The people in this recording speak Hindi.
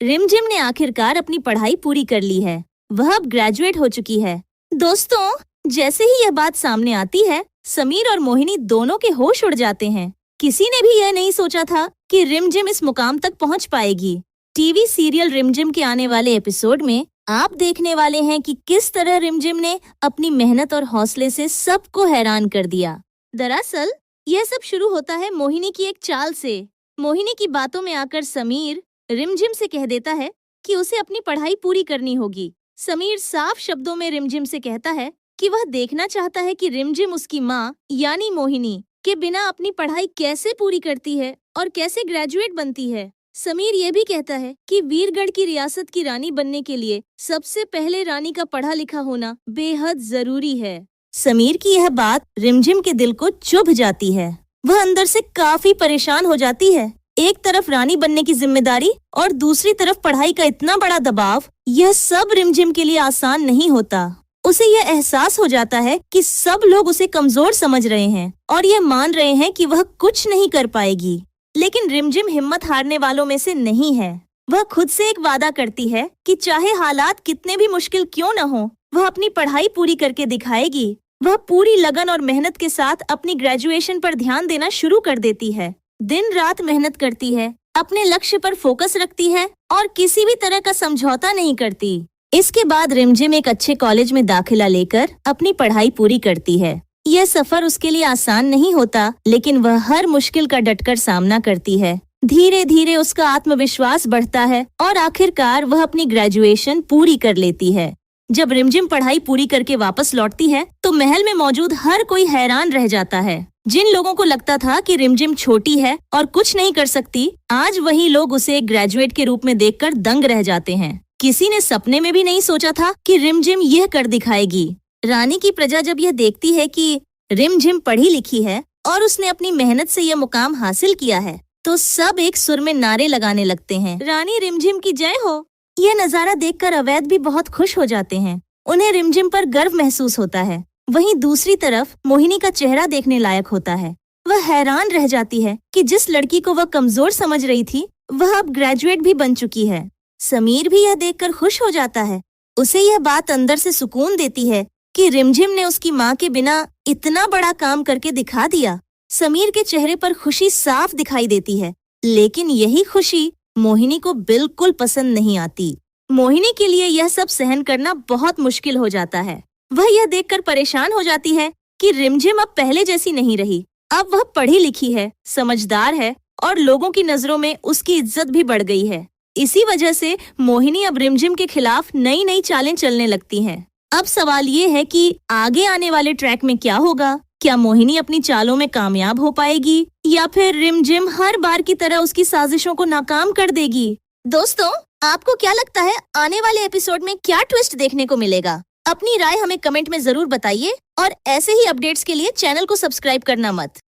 रिमझिम ने आखिरकार अपनी पढ़ाई पूरी कर ली है। वह अब ग्रेजुएट हो चुकी है। दोस्तों, जैसे ही यह बात सामने आती है, समीर और मोहिनी दोनों के होश उड़ जाते हैं। किसी ने भी यह नहीं सोचा था कि रिमझिम इस मुकाम तक पहुंच पाएगी। टीवी सीरियल रिमझिम के आने वाले एपिसोड में आप देखने वाले हैं कि किस तरह रिमझिम ने अपनी मेहनत और हौसले से सबको हैरान कर दिया। दरअसल यह सब शुरू होता है मोहिनी की एक चाल से। मोहिनी की बातों में आकर समीर रिमझिम से कह देता है कि उसे अपनी पढ़ाई पूरी करनी होगी। समीर साफ शब्दों में रिमझिम से कहता है कि वह देखना चाहता है कि रिमझिम उसकी माँ यानी मोहिनी के बिना अपनी पढ़ाई कैसे पूरी करती है और कैसे ग्रेजुएट बनती है। समीर ये भी कहता है कि वीरगढ़ की रियासत की रानी बनने के लिए सबसे पहले रानी का पढ़ा लिखा होना बेहद जरूरी है। समीर की यह बात रिमझिम के दिल को चुभ जाती है। वह अंदर से काफी परेशान हो जाती है। एक तरफ रानी बनने की जिम्मेदारी और दूसरी तरफ पढ़ाई का इतना बड़ा दबाव, यह सब रिमझिम के लिए आसान नहीं होता। उसे यह एहसास हो जाता है कि सब लोग उसे कमजोर समझ रहे हैं और यह मान रहे हैं कि वह कुछ नहीं कर पाएगी। लेकिन रिमझिम हिम्मत हारने वालों में से नहीं है। वह खुद से एक वादा करती है कि चाहे हालात कितने भी मुश्किल क्यों न हो, वह अपनी पढ़ाई पूरी करके दिखाएगी। वह पूरी लगन और मेहनत के साथ अपनी ग्रेजुएशन पर ध्यान देना शुरू कर देती है। दिन रात मेहनत करती है, अपने लक्ष्य पर फोकस रखती है और किसी भी तरह का समझौता नहीं करती। इसके बाद रिमझिम एक अच्छे कॉलेज में दाखिला लेकर अपनी पढ़ाई पूरी करती है। यह सफर उसके लिए आसान नहीं होता, लेकिन वह हर मुश्किल का डटकर सामना करती है। धीरे धीरे उसका आत्मविश्वास बढ़ता है और आखिरकार वह अपनी ग्रेजुएशन पूरी कर लेती है। जब रिमझिम पढ़ाई पूरी करके वापस लौटती है तो महल में मौजूद हर कोई हैरान रह जाता है। जिन लोगों को लगता था कि रिमझिम छोटी है और कुछ नहीं कर सकती, आज वही लोग उसे एक ग्रेजुएट के रूप में देखकर दंग रह जाते हैं। किसी ने सपने में भी नहीं सोचा था कि रिमझिम यह कर दिखाएगी। रानी की प्रजा जब यह देखती है कि रिमझिम पढ़ी लिखी है और उसने अपनी मेहनत से यह मुकाम हासिल किया है, तो सब एक सुर में नारे लगाने लगते हैं, रानी रिमझिम की जय हो। यह नजारा देखकर अवैध भी बहुत खुश हो जाते हैं। उन्हें रिमझिम पर गर्व महसूस होता है। वहीं दूसरी तरफ मोहिनी का चेहरा देखने लायक होता है। वह हैरान रह जाती है कि जिस लड़की को वह कमजोर समझ रही थी, वह अब ग्रेजुएट भी बन चुकी है। समीर भी यह देखकर खुश हो जाता है। उसे यह बात अंदर से सुकून देती है कि रिमझिम ने उसकी माँ के बिना इतना बड़ा काम करके दिखा दिया। समीर के चेहरे पर खुशी साफ दिखाई देती है, लेकिन यही खुशी मोहिनी को बिल्कुल पसंद नहीं आती। मोहिनी के लिए यह सब सहन करना बहुत मुश्किल हो जाता है। वह यह देखकर परेशान हो जाती है कि रिमझिम अब पहले जैसी नहीं रही। अब वह पढ़ी लिखी है, समझदार है और लोगों की नजरों में उसकी इज्जत भी बढ़ गई है। इसी वजह से मोहिनी अब रिमझिम के खिलाफ नई नई चालें चलने लगती हैं। अब सवाल ये है कि आगे आने वाले ट्रैक में क्या होगा। क्या मोहिनी अपनी चालों में कामयाब हो पाएगी या फिर रिमझिम हर बार की तरह उसकी साजिशों को नाकाम कर देगी? दोस्तों, आपको क्या लगता है आने वाले एपिसोड में क्या ट्विस्ट देखने को मिलेगा? अपनी राय हमें कमेंट में जरूर बताइए और ऐसे ही अपडेट्स के लिए चैनल को सब्सक्राइब करना मत